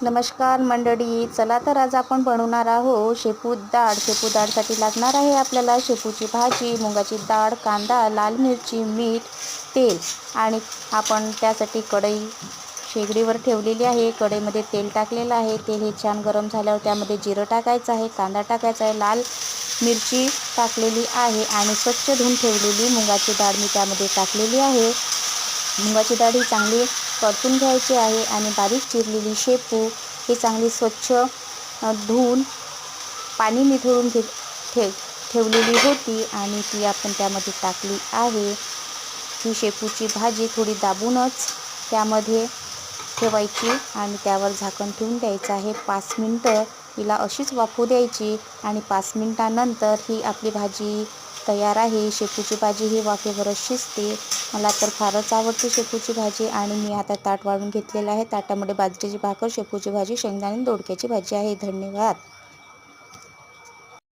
नमस्कार मंडळी, चला तर आज आपण बनवणार आहोत शेपू डाळ. शेपू डाळसाठी लागणार आहे आपल्याला शेपूची भाजी, मुगाची डाळ, कांदा, लाल मिरची, मीठ, तेल. आणि आपण त्यासाठी कढई शेगडीवर ठेवलेली आहे. कढईमध्ये तेल टाकलेलं आहे. तेल हे छान गरम झाल्यावर त्यामध्ये जिरं टाकायचं आहे, कांदा टाकायचा आहे, लाल मिरची टाकलेली आहे आणि स्वच्छ धुवून ठेवलेली मुगाची डाळ मी त्यामध्ये टाकलेली आहे. मुगाची डाळ ही चांगली परतून घ्यायची आहे आणि बारीक चिरलेली शेपू ही चांगली स्वच्छ धुवून पाणी निथळून ठेवलेली होती आणि ती आपण त्यामध्ये टाकली आहे. ही शेपूची भाजी थोडी दाबूनच त्यामध्ये ठेवायची आणि त्यावर झाकण ठेवून द्यायचं आहे. 5 मिनटं हिला अशीच वाफू द्यायची आणि 5 मिनटानंतर ही आपली भाजी तयार आहे. शेपूची भाजी ही वाफेवरच शिजते. मला तर फारच आवडते शेपूची भाजी. आणि मी आता ताट वाढून घेतलेलं आहे. ताटामध्ये बाजरीची भाकर, शेपूची भाजी, शेंगदाणे दोडक्याची भाजी आहे. धन्यवाद.